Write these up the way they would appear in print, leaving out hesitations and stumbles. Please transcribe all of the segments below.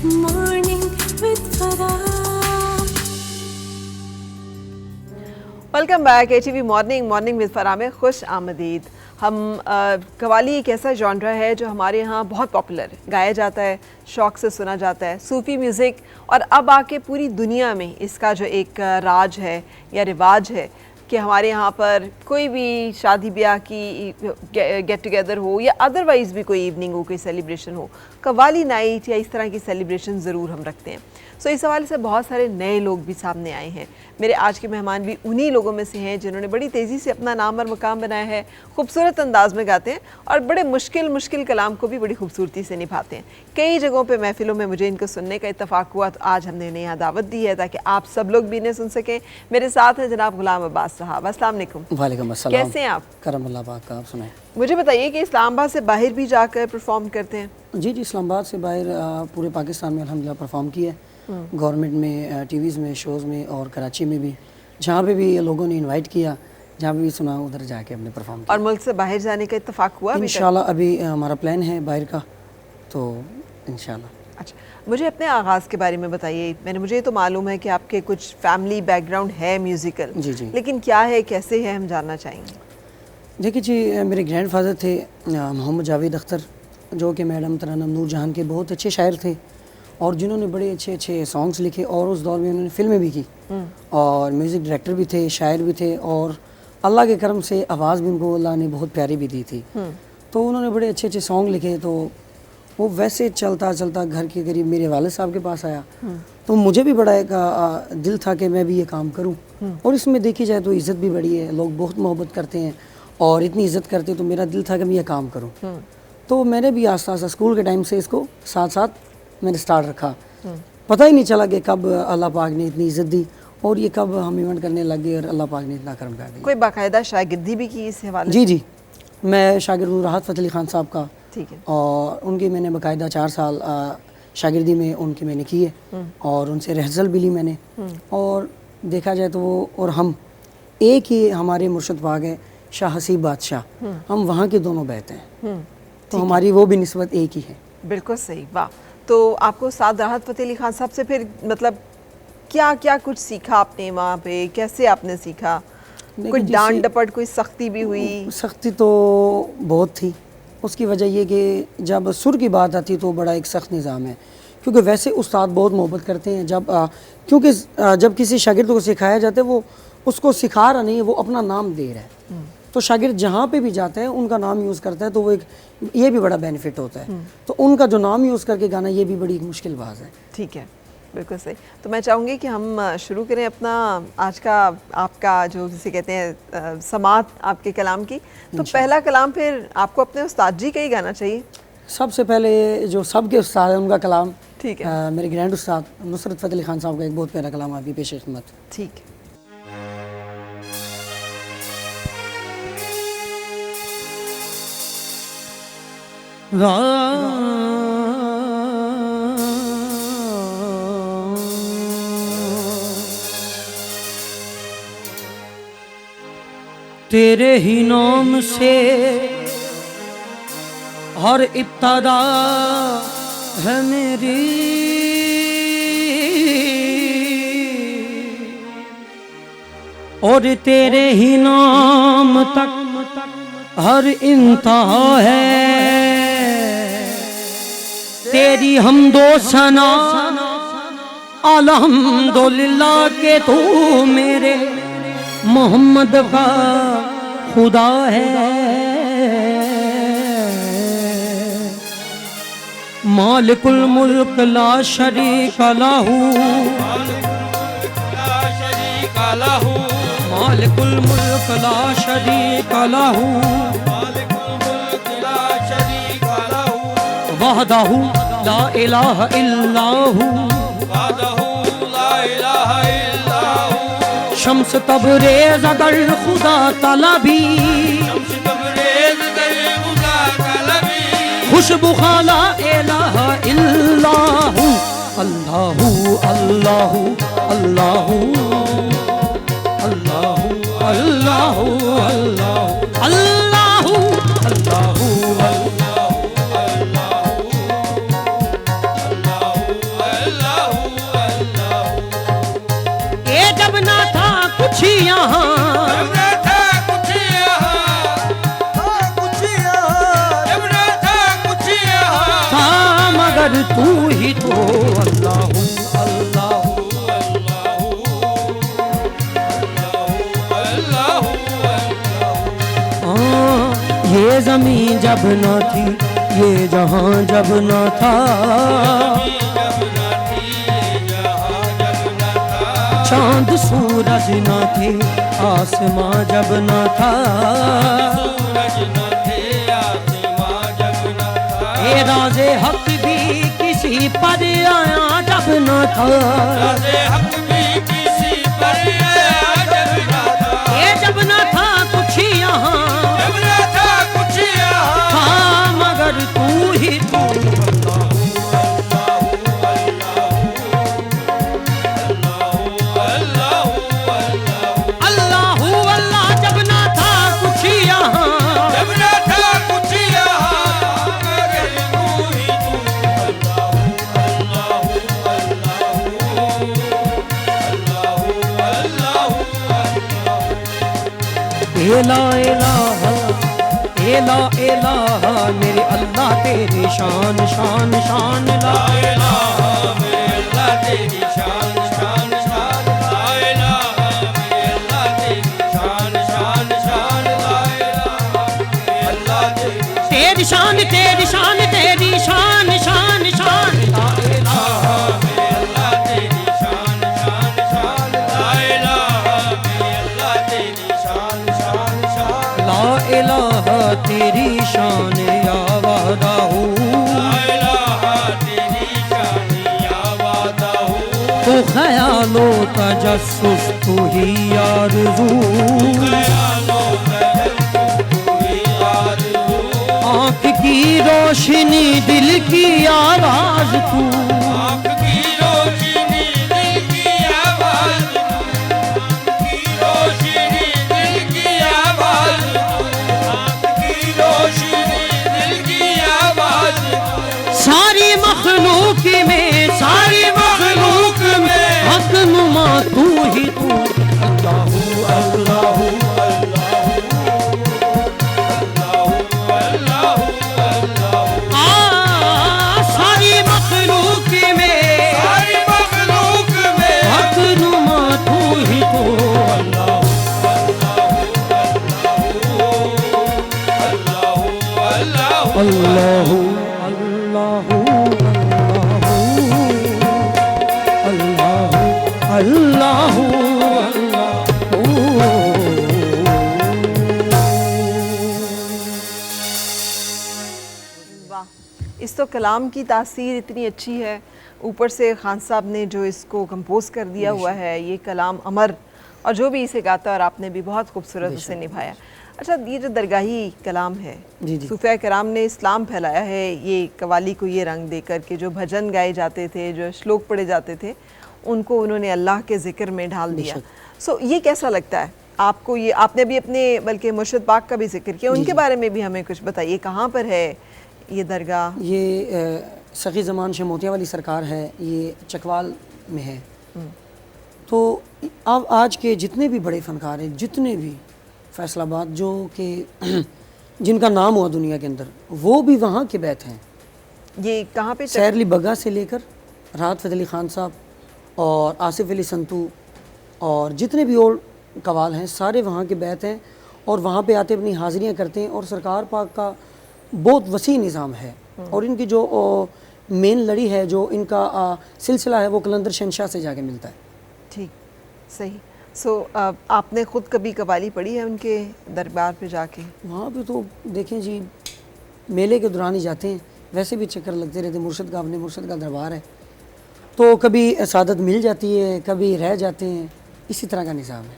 Morning with Farah. Welcome back ATV morning with Farah में खुश आमदीद। हम कवाली एक ऐसा जॉनरा है जो हमारे यहाँ बहुत पॉपुलर है, गाया जाता है, शौक़ से सुना जाता है, सूफ़ी म्यूज़िक, और अब आके पूरी दुनिया में इसका जो एक राज है या रिवाज है कि हमारे यहाँ पर कोई भी शादी ब्याह की गेट टुगेदर हो या अदरवाइज़ भी कोई इवनिंग हो, कोई सेलिब्रेशन हो, कवाली नाइट या इस तरह की सेलिब्रेशन ज़रूर हम रखते हैं। सो इस हवाले से बहुत सारे नए लोग भी सामने आए हैं। मेरे आज के मेहमान भी उन्हीं लोगों में से हैं जिन्होंने बड़ी तेज़ी से अपना नाम और मुकाम बनाया है, खूबसूरत अंदाज में गाते हैं और बड़े मुश्किल कलाम को भी बड़ी खूबसूरती से निभाते हैं। कई जगहों पे महफिलों में मुझे इनको सुनने का इत्तफाक हुआ, तो आज हमने इन्हें यहाँ दावत दी है ताकि आप सब लोग भी इन्हें सुन सकें। मेरे साथ हैं जनाब गुलाम अब्बास साहब। अस्सलाम वालेकुम। वालेकुम अस्सलाम। कैसे हैं आप? करम अल्लाह पाक का। आप सुनाएं। मुझे बताइए कि इस्लामाबाद से बाहर भी जाकर परफॉर्म करते हैं? जी इस्लामाबाद से बाहर पूरे पाकिस्तान में अल्हम्दुलिल्लाह परफॉर्म किया, गवर्नमेंट में, टीवीज़ में, शोज़ में और कराची में भी, जहाँ पे भी लोगों ने इनवाइट किया, जहाँ पे भी सुना उधर जाके हमने परफॉर्म किया। और मुल्क से बाहर जाने का इत्तेफाक हुआ? इंशाल्लाह अभी हमारा प्लान है बाहर का, तो इंशाल्लाह। अच्छा, मुझे अपने आगाज़ के बारे में बताइए। मुझे तो मालूम है कि आपके कुछ फैमिली बैकग्राउंड है म्यूज़िकल, जी लेकिन क्या है, कैसे है, हम जानना चाहेंगे। देखिए जी, मेरे ग्रैंडफादर थे मोहम्मद जावेद अख्तर, जो कि मैडम तरन्नुम नूर जहान के बहुत अच्छे शायर थे और जिन्होंने बड़े अच्छे सॉन्ग्स लिखे और उस दौर में उन्होंने फ़िल्में भी की और म्यूज़िक डायरेक्टर भी थे, शायर भी थे और अल्लाह के करम से आवाज़ भी उनको अल्लाह ने बहुत प्यारी भी दी थी। तो उन्होंने बड़े अच्छे सॉन्ग लिखे, तो वो वैसे चलता घर के करीब मेरे वालिद साहब के पास आया, तो मुझे भी बड़ा एक दिल था कि मैं भी ये काम करूं। और इसमें देखी जाए तो इज़्ज़त भी बड़ी है, लोग बहुत मोहब्बत करते हैं और इतनी इज़्ज़त करते, तो मेरा दिल था कि मैं ये काम करूं। तो मैंने भी आस्ता आस्ता स्कूल के टाइम से इसको साथ मैंने स्टार्ट रखा। पता ही नहीं चला कि कब अल्लाह पाक ने इतनी इज़्ज़त दी और ये कब हम इवेंट करने लग गए और अल्लाह पाक ने इतना करम कर दिया। कोई बाकायदा शागिर्दी भी की इस हवाले? जी मैं शागिर्द हूँ राहत फ़तेह अली खान साहब का। ठीक है। और उनकी मैंने बाकायदा 4 साल शागिर्दी में उनकी मैंने की है और उनसे रिहर्सल भी ली मैंने। और देखा जाए तो वो और हम एक ही हमारे मुर्शद पाक है शाह हसीब बादशाह, हम वहाँ के दोनों बैठे हैं, तो हमारी वो भी निस्बत एक ही है। बिल्कुल सही, वाह। तो आपको उस्ताद राहत फ़तेह अली खान साहब से फिर मतलब क्या कुछ सीखा आपने वहाँ पे, कैसे आपने सीखा? कोई डांट डपट, कोई सख्ती भी हुई? सख्ती तो बहुत थी। उसकी वजह ये कि जब सुर की बात आती तो बड़ा एक सख्त निज़ाम है, क्योंकि वैसे उस्ताद बहुत मोहब्बत करते हैं क्योंकि जब किसी शागिर्द को सिखाया जाता है वो उसको सिखा रहा नहीं है, वो अपना नाम दे रहा है। तो शागिर्द जहाँ पे भी जाता है उनका नाम यूज़ करता है, तो वो एक ये भी बड़ा बेनिफिट होता है। तो उनका जो नाम यूज़ करके गाना, ये भी बड़ी मुश्किल बात है। ठीक है, बिल्कुल सही। तो मैं चाहूँगी कि हम शुरू करें अपना आज का आपका जो जिसे कहते हैं समात आपके कलाम की। तो पहला कलाम फिर आपको अपने उस्ताद जी का ही गाना चाहिए। सबसे पहले जो सबके उस्ताद हैं उनका कलाम, ठीक है, मेरे ग्रैंड उस्ताद नुसरत फ़तेह अली खान साहब का एक बहुत प्यारा कलाम आपकी पेश खिदमत। ठीक है। तेरे ही नाम से हर इब्तदा है मेरी, और तेरे ही नाम तक हर इंतहा है। तेरी हमदो सना अल्हम्दुलिल्लाह के तू मेरे मोहम्मद का खुदा है। मालिकुल मुल्क ला शरीक लहू, मालिकुल मुल्क ला शरीक लहू, वहदहू ला इलाहा इल्लाहू, शम्स तबरेज़ अगर खुदा तलबी, खुशबू खाला इलाहा इल्लाहू, अल्लाहू अल्लाहू अल्लाहू अल्लाहू अल्लाहू अल्लाहू अल्लाहू अल्लाहू यहाँ जब न था कुछ यहाँ, कुछ यहाँ, जब न था कुछ यहाँ, था मगर तू ही तो अल्लाह हूँ, अल्लाह हूँ। ये ज़मीं जब न थी, ये जहां जब न था, चांद सूरज न थे, आसमां जब न था, ये राज़े हक भी किसी पर आया जब न था, ये जब न था कुछ यहाँ, हाँ मगर तू ही तू अल्लाह हूँ, अल्लाह जब न था कुछ यहाँ, जब न था कुछ यहाँ, मगर तू ही तू एला इलाहा, एला इलाहा मेरे अल्लाह तेरी शान शान शान ला इलाहा मेरे अल्लाह तेरी शान शान शान, ला इलाहा मेरे अल्लाह तेरी शान शान शान, ला इलाहा मेरे अल्लाह तेरी शान तेरी शान तेरी शान शान शान ला इलाहा मेरे अल्लाह तेरी शान शान शान, ला इलाहा मेरे अल्लाह तेरी शान शान शान, ला इलाहा तेरी शान या वादा हूँ, ला इलाहा तेरी शान या वादा हूँ, तो ख्यालो तजस्सुस तू ही आरज़ू, आँख की रोशनी दिल की आवाज़ तू, आँख की रोशनी दिल की आवाज़, आँख की रोशनी दिल की आवाज़, आँख की रोशनी दिल की आवाज़, सारी मखलूक में सारी मखलूक में हक नुमा तू ही तू अल्लाह अल्लाह सारी मखलूक में सारी मखलूक में हक नुमा तू ही तू अल्लाह अल्लाह अल्लाह अल्लाह वाह, इस तो कलाम की तासीर इतनी अच्छी है, ऊपर से खान साहब ने जो इसको कंपोज कर दिया हुआ है, ये कलाम अमर, और जो भी इसे गाता है और आपने भी बहुत खूबसूरत उसे निभाया। अच्छा, ये जो दरगाही कलाम है, जी, जी। सूफिया कराम ने इस्लाम फैलाया है ये कवाली को ये रंग दे करके, जो भजन गाए जाते थे, जो श्लोक पढ़े जाते थे, उनको उन्होंने अल्लाह के ज़िक्र में ढाल दिया। सो ये कैसा लगता है आपको? ये आपने भी अपने बल्कि मुर्शिद पाक का भी जिक्र किया, उनके बारे में भी हमें कुछ बताइए, कहाँ पर है ये दरगाह? ये सखी ज़मान शाह मोतिया वाली सरकार है, ये चकवाल में है। तो अब आज के जितने भी बड़े फ़नकार हैं, जितने भी फैसलाबाद जो कि जिनका नाम हुआ दुनिया के अंदर, वो भी वहाँ के बैत हैं। ये कहाँ पे? सैर अली बग्गा से लेकर राहत फ़तेह अली ख़ान साहब और आसिफ अली संतू और जितने भी और कवाल हैं, सारे वहाँ के बैत हैं और वहाँ पे आते अपनी हाज़िरियाँ करते हैं। और सरकार पाक का बहुत वसी निज़ाम है और इनकी जो मेन लड़ी है, जो इनका सिलसिला है, वो कलंदर शहनशाह से जाके मिलता है। ठीक, सही। सो आपने ख़ुद कभी कवाली पढ़ी है उनके दरबार पे जाके? वहाँ पे तो देखें जी, मेले के दौरान ही जाते हैं, वैसे भी चक्कर लगते रहते। मुर्शद का, अपने मुर्शद का दरबार है, तो कभी सादत मिल जाती है, कभी रह जाते हैं, इसी तरह का निज़ाम है।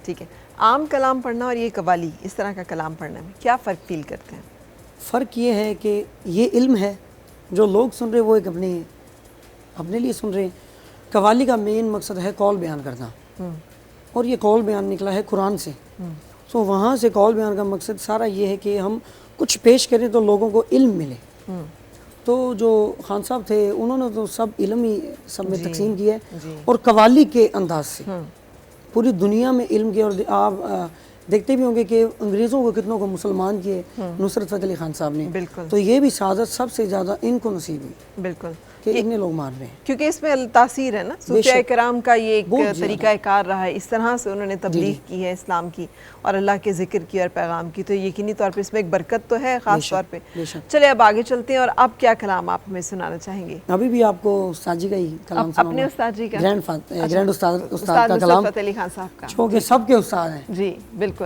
ठीक है। आम कलाम पढ़ना और ये कवाली, इस तरह का कलाम पढ़ने में क्या फ़र्क फील करते हैं? फ़र्क ये है कि ये इल्म है, जो लोग सुन रहे वो एक अपने लिए सुन रहे हैं। कवाली का मेन मकसद है कौल बयान करना, और ये कौल बयान निकला है कुरान से। सो वहाँ से कौल बयान का मकसद सारा ये है कि हम कुछ पेश करें तो लोगों को इल्म मिले। तो जो खान साहब थे, उन्होंने तो सब इल्म ही सब में तकसीम किया है, और कवाली के अंदाज से पूरी दुनिया में इल्म की, और आप देखते भी होंगे कि अंग्रेज़ों को कितनों को मुसलमान किए नुसरत फ़तेह अली खान साहब ने। बिल्कुल। तो ये भी शहादत सबसे ज़्यादा इनको नसीब हुई बिल्कुल, कि इतने लोग मार रहे हैं। क्योंकि इसमें तासीर है ना, सूफिया कराम का ये एक बहुत ज़्यादा। तरीका कार रहा है, इस तरह से उन्होंने तबलीग की है इस्लाम की और अल्लाह के जिक्र की और पैगाम की, तो यकीनी तौर पे इसमें एक बरकत तो है ख़ास तौर पे। बेशक। चले अब आगे चलते हैं, और अब क्या कलाम आप हमें सुनाना चाहेंगे? अभी भी आपको उस्ताद जी का ही कलाम अपने उस्ताद जी का, ग्रैंड उस्ताद का नुसरत कलाम, फ़तेह अली खान साहब का, जो कि सबके उस्ताद हैं। जी बिल्कुल।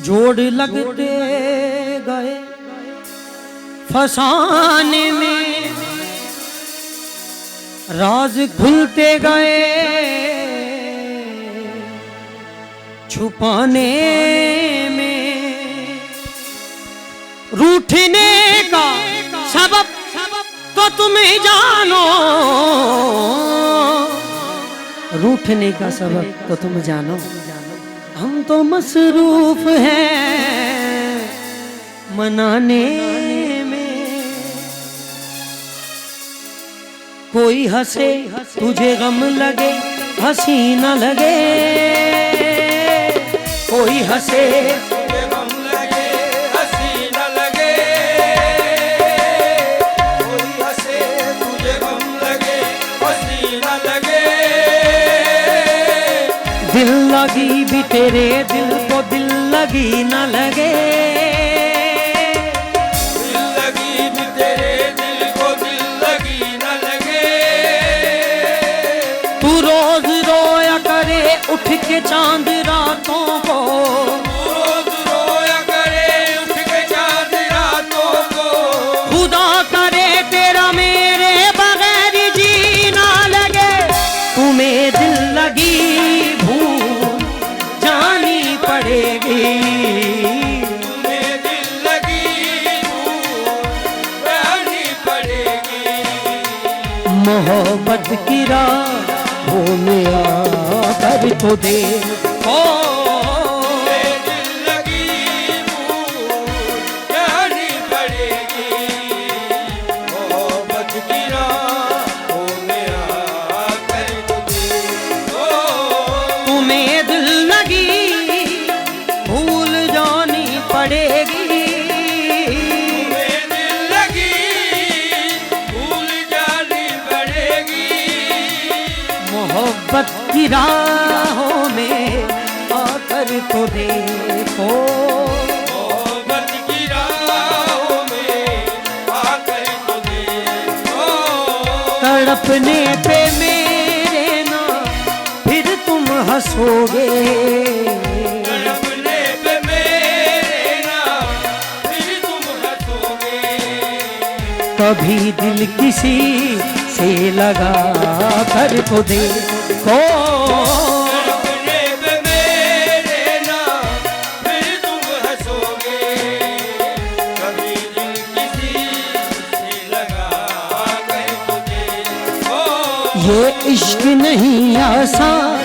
जोड़ लगते गए फसाने में, राज खुलते गए छुपाने में, रूठने का सबब तो तुम ही जानो, रूठने का सबब तो तुम जानो, हम तो मसरूफ हैं मनाने में। कोई हंसे तुझे गम लगे हंसी न लगे, कोई हंसे तुझे गम लगे हंसी न लगे, कोई हंसे तुझे गम लगे हंसी न लगे, दिल लगी भी तेरे दिल को दिल लगी न लगे, दिल लगी भी तेरे दिल को दिल लगी न लगे, तू रोज रोया करे उठ के चांद रातों को, रोज रोया करे उठ के चांद रातों को, खुदा करे तेरा मेरे बगैर जीना लगे, तुम्हें दिल लगी भूल जानी पड़ेगी, तुम्हें दिल लगी भूल जानी पड़ेगी, मोहब्बत की राहों में आकर तो देखो, तुम्हें दिल लगी भूल जानी पड़ेगी, मोहब्बत की राहों में आकर तो देखो, तुम्हें दिल लगी भूल जानी पड़ेगी, तुम्हें दिल लगी भूल जानी पड़ेगी, मोहब्बत की राहों में आकर तो देखो, मोहब्बत की राहों में आकर तो देखो, तड़पने पे मेरे ना फिर तुम हंसोगे, तड़पने पे मेरे ना फिर तुम हंसोगे, कभी दिल किसी से लगा कर तो देखो, तड़पने पे मेरे ना फिर तुम हंसोगे, कभी दिल किसी से लगा कर तो देखो, ये इश्क नहीं आसान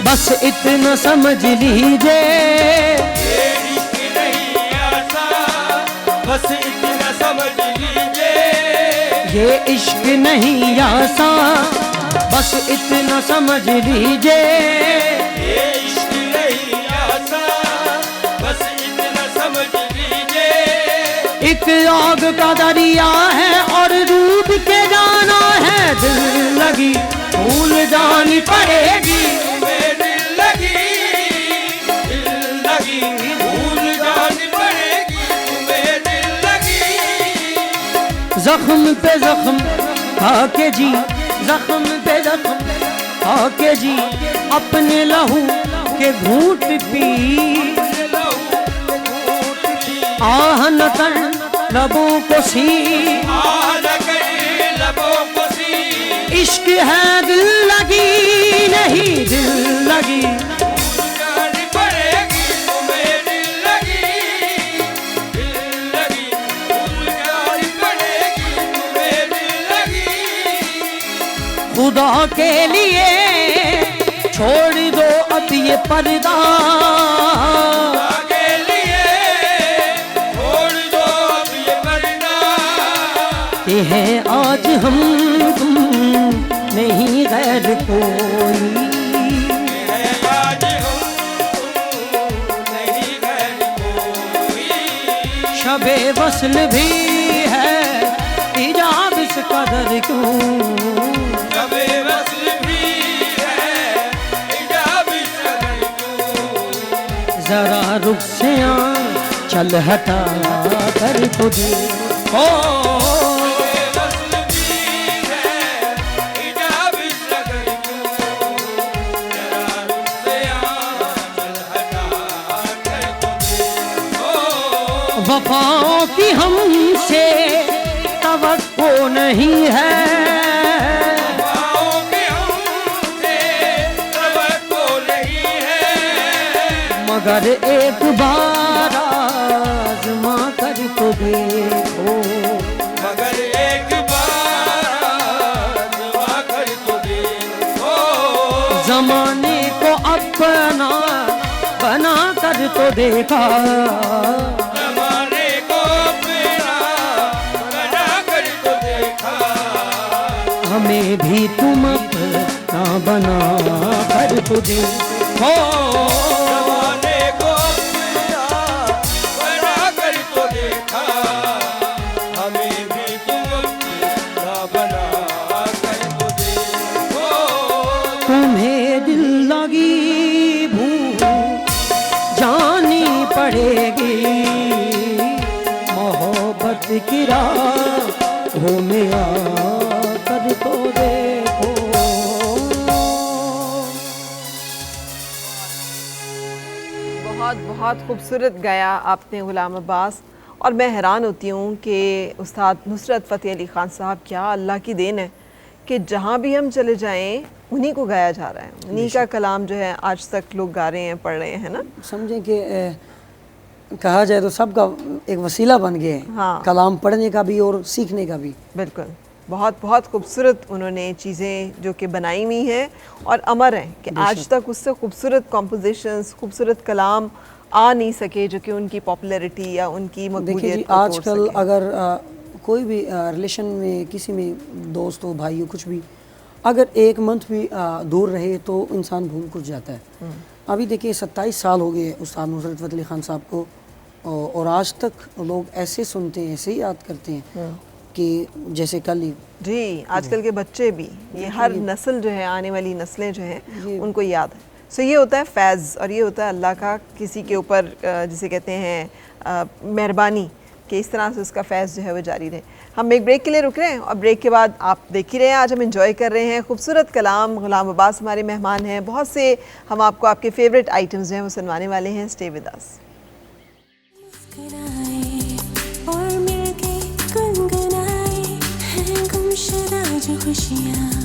बस इतना समझ लीजिए, ये इश्क नहीं आसान बस इतना समझ लीजिए, ये इश्क नहीं आसान बस इतना समझ लीजिए, ये इश्क नहीं आसान बस इतना समझ लीजिए, एक आग का दरिया है और डूब के जाना है, दिल लगी भूल जानी पड़ेगी, तुम्हें दिल लगी भूल जानी पड़ेगी, तुम्हें दिल लगी, जख्म पे जख्म खाके जी, जख्म पे जख्म खाके जी, अपने लहू के घूंट पी, आह न कर लबों को सी, आह न कर लबों को सी, इश्क है दिल लगी नहीं दिल लगी, भूल जानी पड़ेगी, तुम्हें दिल लगी भूल जानी पड़ेगी, तुम्हें दिल लगी, खुदा के लिए छोड़ दो अब ये पर्दा, आगे लिए शबे वस्ल भी है, हिजाब इस कदर क्यों। शबे वस्ल भी है, हिजाब इस कदर क्यों। जरा रुख से चल हटा कर तो दे। ओ शबे वस्ल भी है, हिजाब इस कदर क्यों। जरा रुख से चल हटा कर तो दे। ओ वफाओं की हमसे तवक्को नहीं है, वफाओं की हमसे तवक्को नहीं है। मगर एक बार आज़मा कर तो देखो। मगर एक बार आज़मा कर तो देखो। जमाने को अपना बना कर तो देखा, ज़माने को अपना बना कर तो देखा। हमें भी तुम अपना बना कर तो देखो। ज़माने को अपना बना कर तो देखा। हमें भी तुम अपना बना कर तो देखो। तुम्हें दिल लगी भूख जानी पड़ेगी, मोहब्बत की राहों में आकर तो देखो। बहुत बहुत खूबसूरत गाया आपने गुलाम अब्बास। और मैं हैरान होती हूँ कि उस्ताद नुसरत फ़तेह अली ख़ान साहब, क्या अल्लाह की देन है कि जहाँ भी हम चले जाएं उन्हीं को गाया जा रहा है, उन्हीं का कलाम जो है आज तक लोग गा रहे हैं, पढ़ रहे हैं, है ना। समझें कि कहा जाए तो सबका एक वसीला बन गए हैं, हाँ। कलाम पढ़ने का भी और सीखने का भी। बिल्कुल, बहुत बहुत खूबसूरत उन्होंने चीज़ें जो कि बनाई हुई हैं और अमर हैं कि आज तक उससे खूबसूरत कॉम्पोजिशंस, खूबसूरत कलाम आ नहीं सके जो कि उनकी पॉपुलैरिटी या उनकी देखिए जी, मकबूलियत को तोड़ आजकल सके। अगर कोई भी रिलेशन में किसी में दोस्त हो, भाई हो, कुछ भी, अगर एक मंथ भी दूर रहे तो इंसान भूल कुछ जाता है। अभी देखिए 27 साल हो गए उस्ताद नुसरत फ़तेह अली ख़ान साहब को, और आज तक लोग ऐसे सुनते हैं, ऐसे ही याद करते हैं कि जैसे कल ही। जी, आजकल के बच्चे भी, ये हर नस्ल जो है, आने वाली नस्लें जो हैं उनको याद है। सो ये होता है फैज़, और ये होता है अल्लाह का किसी के ऊपर जिसे कहते हैं मेहरबानी, कि इस तरह से उसका फैज़ जो है वो जारी रहे। हम एक ब्रेक के लिए रुक रहे हैं और ब्रेक के बाद आप देख ही रहे हैं, आज हम एंजॉय कर रहे हैं खूबसूरत कलाम। गुलाम अब्बास हमारे मेहमान हैं, बहुत से हम आपको आपके फेवरेट आइटम्स जो हैं वो सुनवाने वाले हैं। Stay with us. मुस्कुराए और मिलके गुनगुनाए हैं गुमशुदा जो खुशियाँ।